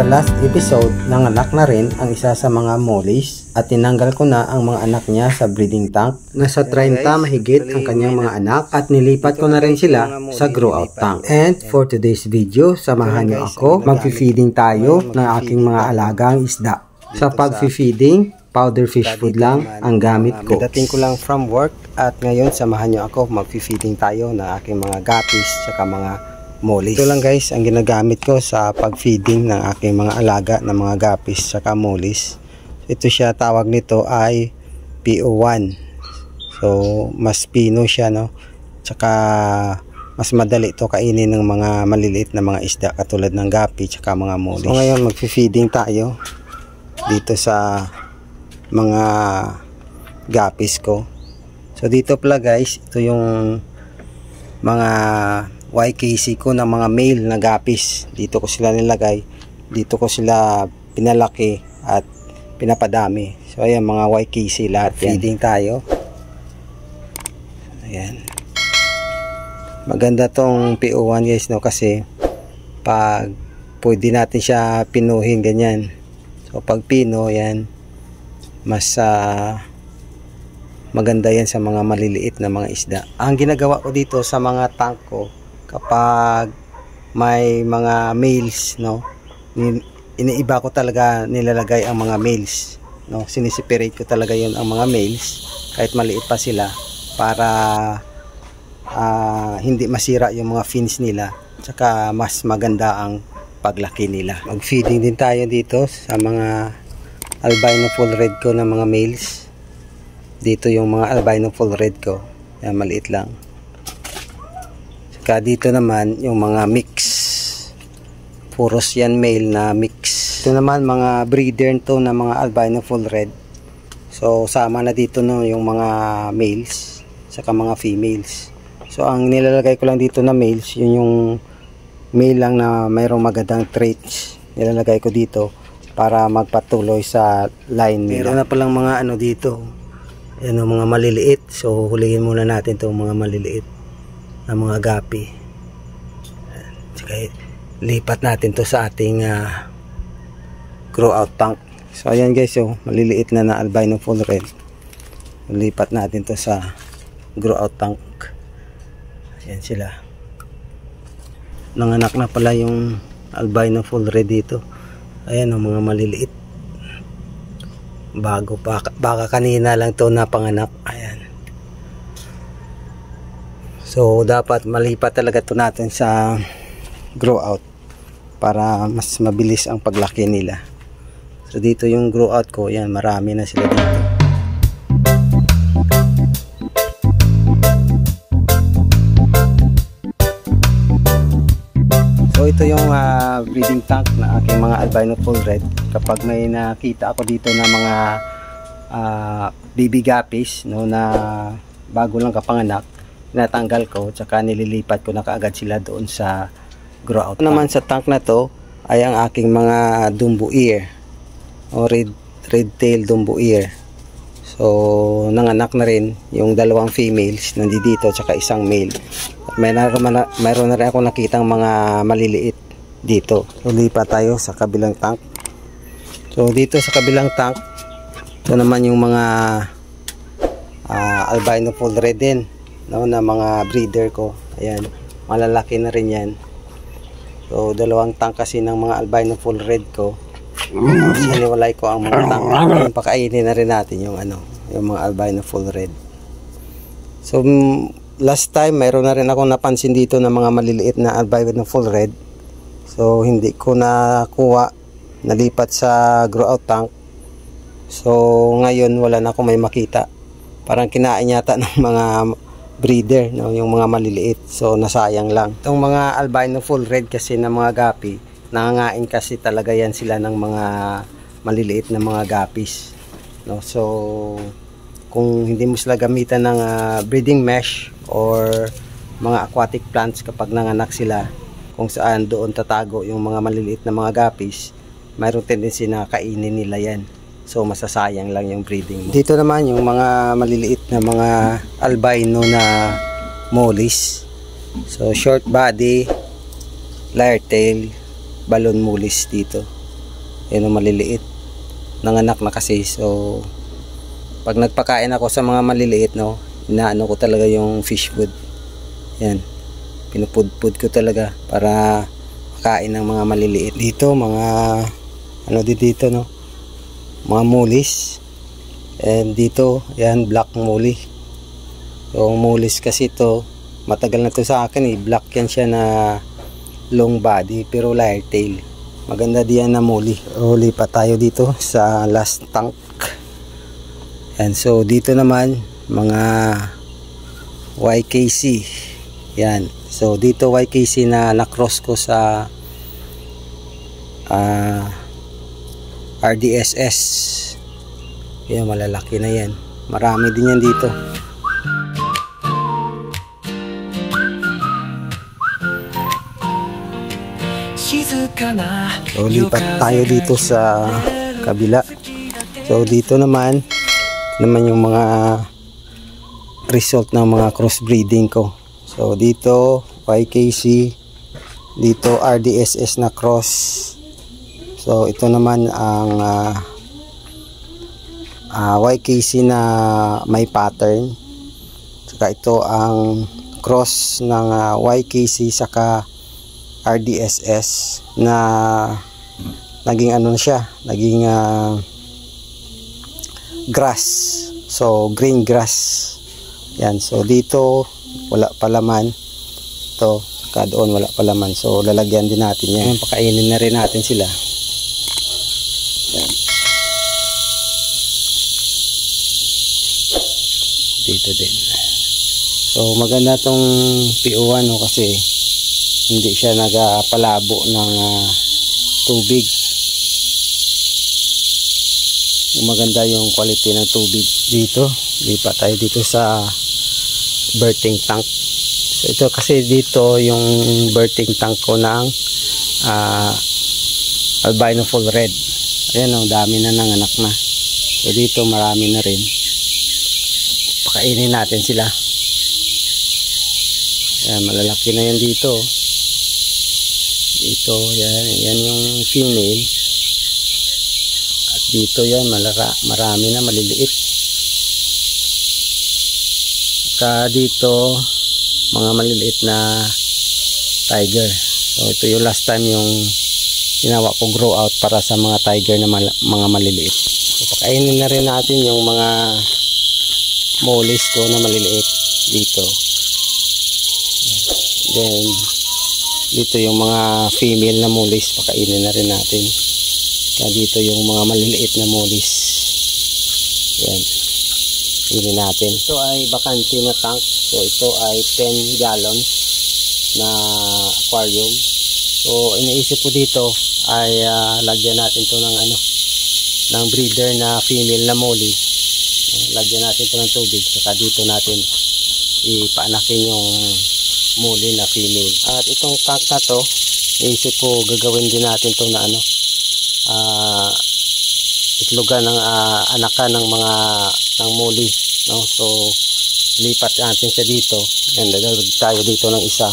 last episode, nanganak na rin ang isa sa mga mollies at tinanggal ko na ang mga anak niya sa breeding tank. Nasa 30 mahigit ang kanyang mga anak at nilipat ko na rin sila sa grow out tank. And for today's video, samahan niyo ako. Magfi-feeding tayo ng aking mga alagang isda. Sa pag-feeding, powder fish food lang ang gamit ko. Dating ko lang from work at ngayon samahan niyo ako. Mag-feeding tayo ng aking mga guppies at mga mollies. Ito lang guys ang ginagamit ko sa pag-feeding ng aking mga alaga ng mga guppies at mollies. Ito siya, tawag nito ay PO1. So mas pino siya, no? Tsaka mas madali ito kainin ng mga maliliit na mga isda katulad ng guppy tsaka mga mollies. So ngayon mag-feeding tayo dito sa mga guppies ko. So dito pala guys, ito yung mga YKC ko ng mga male na guppies. Dito ko sila nilagay, dito ko sila pinalaki at pinapadami. So ayan, mga YKC lahat yan. Feeding tayo. Ayan, maganda tong PO1 guys, no, kasi pag pwede natin siya pinuhin ganyan. So pag pino yan, mas maganda yan sa mga maliliit na mga isda. Ang ginagawa ko dito sa mga tank ko, kapag may mga males, no, iniiba ko talaga, nilalagay ang mga males, no, sinisiperate ko talaga yun ang mga males kahit maliit pa sila para hindi masira yung mga fins nila, tsaka mas maganda ang paglaki nila. Mag feeding din tayo dito sa mga albino full red ko na mga males. Dito yung mga albino full red ko, yan, maliit lang. Saka dito naman yung mga mix, puros yan male na mix. Ito naman mga breeder to na mga albino full red. So sama na dito, no, yung mga males saka mga females. So ang nilalagay ko lang dito na males, yun yung male lang na mayroong magandang traits, nilalagay ko dito para magpatuloy sa line nila. Meron na palang mga ano dito, yan, mga maliliit. So hulihin muna natin itong mga maliliit na mga guppy. Tsaka lipat natin to sa ating grow out tank. So ayan guys, so maliliit na na albino full red. Lipat natin to sa grow out tank. Ayan sila. Nanganak na pala yung albino full red dito. Ayan o, mga maliliit. Bago pa, baka kanina lang to napanganak. Ayan. So dapat malipat talaga to natin sa grow out para mas mabilis ang paglaki nila. So dito yung grow out ko, yan, marami na sila dito. So ito yung breeding tank na aking mga albino full red. Kapag may nakita ako dito na mga baby guppies, no, na bago lang kapanganak, natanggal ko, tsaka nililipat ko na kaagad sila doon sa grow out. Naman sa tank na to ay ang aking mga dumbo ear o red tail dumbo ear. So nanganak na rin yung dalawang females nandito tsaka isang male. At mayroon na rin ako nakitang mga maliliit dito. So lipat tayo sa kabilang tank. So dito sa kabilang tank, ito naman yung mga albino full red din, no, na mga breeder ko. Ayan, malalaki na rin yan. So dalawang tank kasi ng mga albino full red ko. Siniwalay ko ang mga tank. Ayan, pakainin na rin natin yung ano, yung mga albino full red. So last time mayroon na rin ako napansin dito na mga maliliit na albino full red. So hindi ko nakuha, nalipat sa grow out tank. So ngayon wala na akong may makita. Parang kinain yata ng mga breeder, no, yung mga maliliit. So nasayang lang. Itong mga albino full red kasi na mga guppy, nangangain kasi talaga yan sila ng mga maliliit na mga guppies, no. So kung hindi mo sila gamitan ng breeding mesh or mga aquatic plants kapag nanganak sila, kung saan doon tatago yung mga maliliit na mga guppies, mayroong tendency na kainin nila yan. So masasayang lang yung breeding mo. Dito naman yung mga maliliit na mga albino na mollies. So short body, layer tail, balloon mollies dito. Yan ang maliliit. Nanganak na kasi. So, pag nagpakain ako sa mga maliliit, no, inaano ko talaga yung fish food. Yan. Pinupudpud ko talaga para makain ng mga maliliit. Dito, mga ano dito, no? Mga mulis. And dito, yan, black muli. Yung mulis kasi to, matagal na to sa akin eh. Black yan siya na long body pero light tail. Maganda diyan na muli. So, lipat tayo dito sa last tank. And so dito naman mga YKC. Yan. So dito YKC na na-cross ko sa RDSS. Yan, malalaki na yan. Marami din yan dito. So lipat tayo dito sa kabila. So dito naman yung mga result ng mga crossbreeding ko. So dito YKC, dito RDSS na cross. So ito naman ang YKC na may pattern. Saka ito ang cross ng YKC saka RDSS na naging ano siya, naging grass. So green grass. Yan. So dito wala pa laman. Ito, saka doon wala pa laman. So lalagyan din natin yan. Pakainin na rin natin sila. Yan. Dito din. So maganda tong PO1 no, kasi hindi siya nagpalabo ng tubig. Maganda yung quality ng tubig dito. Lipat tayo dito sa birthing tank. So ito kasi dito yung birthing tank ko ng albino full red. Ayan o, dami na nanganak na. So dito marami na rin. Pakainin natin sila. Ayan, malalaki na yan dito. Dito, yan yung female. At dito yan, marami na maliliit. Saka dito, mga maliliit na tiger. So ito yung last time yung ginawa ko grow out para sa mga tiger na mga maliliit. So pakainin na rin natin yung mga mollies ko na maliliit dito. Then dito yung mga female na mollies, pakainin na rin natin. Kaya dito yung mga maliliit na mollies. Yan. Pili natin. Ito ay bakante na tank. So ito ay 10 gallons na aquarium. So iniisip ko dito ay lagyan natin to ng ng breeder na female na molly. Lagyan natin to ng tubig. Saka dito natin ipaanakin yung molly na female. At itong tank na to, iisip ko gagawin din natin to na itlogan ng anakan ng mga ng molly, no? So lipat natin siya dito. And dadagdag tayo dito ng isa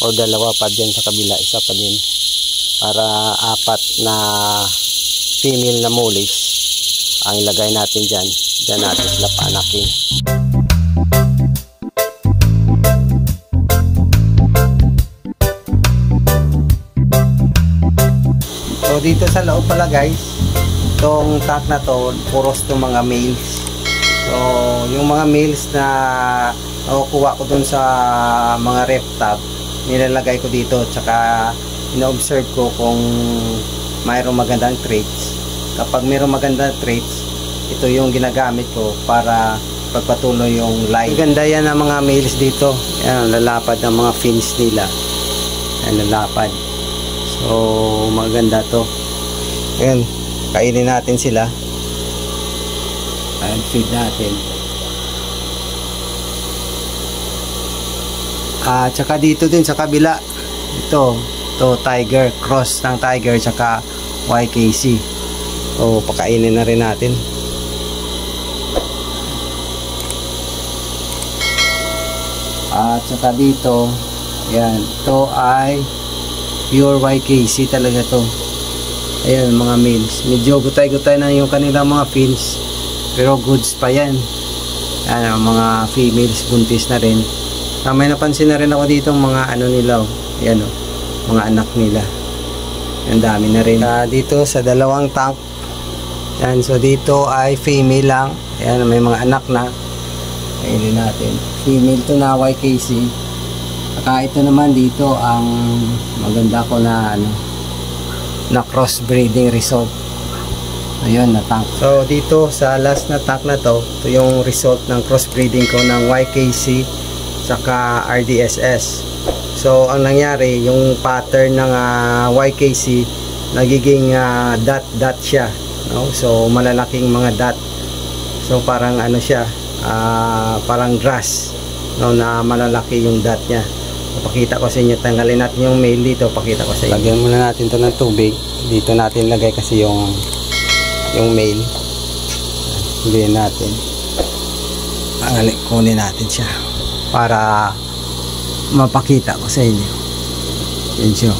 o dalawa pa diyan sa kabila, isa pa din para apat na female na mollies ang ilagay natin diyan. Diyan natin sila paanakin. So dito sa loob pala guys, itong tank na to, puros itong mga males. So yung mga males na nakukuha ko dun sa mga ref tab, nilalagay ko dito. Tsaka ina-observe ko kung mayroong magandang traits. Kapag mayroong magandang traits, ito yung ginagamit ko para pagpatuloy yung line. Ganda yan ang mga males dito. Yan, lalapad ng mga fins nila. Yan, lalapad. So maganda to. Ayan, kainin natin sila. Ayan, feed natin. Tsaka dito din sa kabila, ito tiger, cross ng tiger tsaka YKC. So pakainin na rin natin. Tsaka dito, yan, ito ay pure YKC talaga to. Ayan, mga males. Medyo gutay-gutay na yung kanilang mga fins. Pero goods pa yan. Ayan, mga females, buntis na rin. May napansin na rin ako dito mga ano nila. Ayan, mga anak nila. Ang dami na rin. Dito sa dalawang tank. Ayan, so dito ay female lang. Ayan, may mga anak na. Kainin natin. Female to na YKC. Ito naman dito ang maganda ko na ano, na crossbreeding result. Ayun, na tank. So dito sa last na tank na to, ito yung result ng crossbreeding ko ng YKC saka RDSS. So ang nangyari, yung pattern ng YKC nagiging dot siya, no? So malalaking mga dot. So parang ano siya, parang grass, no, na malalaki yung dot niya. Pakita ko sa inyo, tanggalin natin yung male dito, pakita ko sa inyo. Lagyan muna natin to ng tubig. Dito natin lagay kasi yung male. Lagyan natin. Kunin natin siya para mapakita ko sa inyo. Yan siya.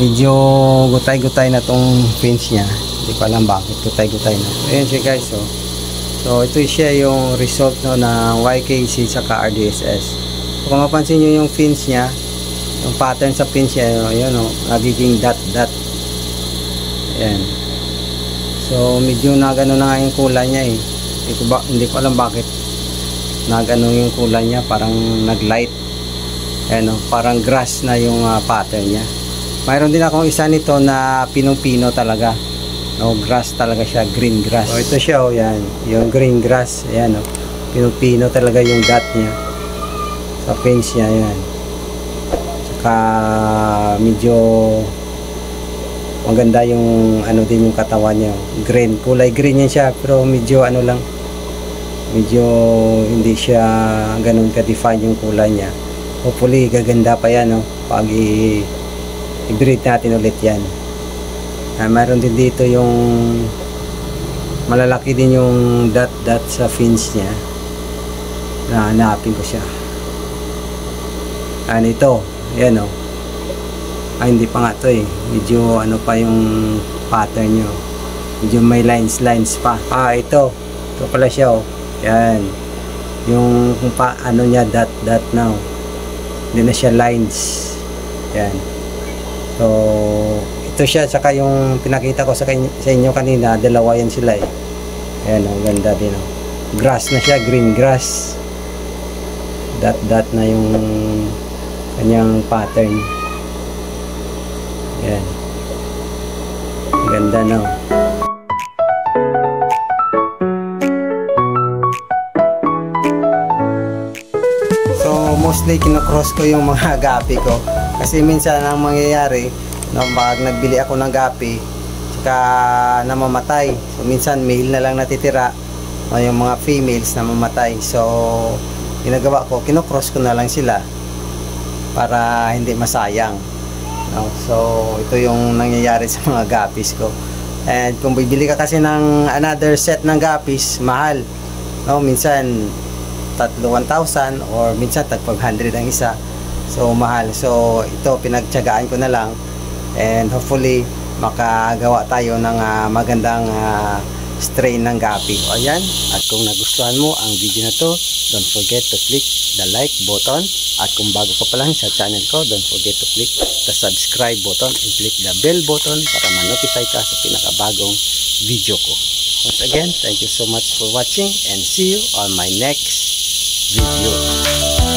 Medyo gutay-gutay na tong fins niya. Hindi ko alam bakit gutay-gutay na. Ayan siya guys, oh. So ito siya yung result, no, ng YKC saka RDSS. So, kung mapansin nyo yung fins niya, yung pattern sa fins niya, yun, nagiging dot. Ayan. So medyo nagano na nga yung kulay niya eh. Hindi ko alam bakit nagano yung kulay niya, parang naglight. Ayan, parang grass na yung pattern niya. Mayroon din akong isa nito na pinong-pino talaga. No, grass talaga siya, green grass. So ito siya, yan, yung green grass. Ayan, pinupino talaga yung dot niya sa fins niya, yan. Saka medyo maganda yung ano din yung katawan niya, green, kulay green yan siya, pero medyo ano lang, medyo hindi siya ganun ka-define yung kulay niya. Hopefully gaganda pa yan, no, pag i-breed natin ulit yan. Mayroon din dito yung malalaki din yung dot sa fins niya. Hanapin ko siya. Ito, yan, hindi pa nga to eh. Medyo ano pa yung pattern nyo. Medyo may lines pa. Ito pala siya, yan, yung ano niya, dot na, hindi na siya lines. Yan. So ito siya, saka yung pinakita ko sa inyo kanina, dalawa yan sila eh. Ayan, ang ganda din, grass na siya, green grass. Dot na yung kanyang pattern. Ayan, ang ganda, no. So mostly kinocross ko yung mga gapi ko, kasi minsan ang mangyayari, no, pag nagbili ako ng gapi saka namamatay, so minsan male na lang natitira, no, yung mga females namamatay. So ginagawa ko, kinocross ko na lang sila para hindi masayang, no? So ito yung nangyayari sa mga gapis ko. And kung bibili ka kasi ng another set ng gapis, mahal, no? Minsan 1,000 or minsan tag 500 ang isa, so mahal. So ito pinagtiyagaan ko na lang, and hopefully makagawa tayo ng magandang strain ng gapi. So ayan, at kung nagustuhan mo ang video na to, don't forget to click the like button, at kung bago ka pa lang sa channel ko, don't forget to click the subscribe button and click the bell button para ma-notify ka sa pinakabagong video ko. Once again, thank you so much for watching, and see you on my next video.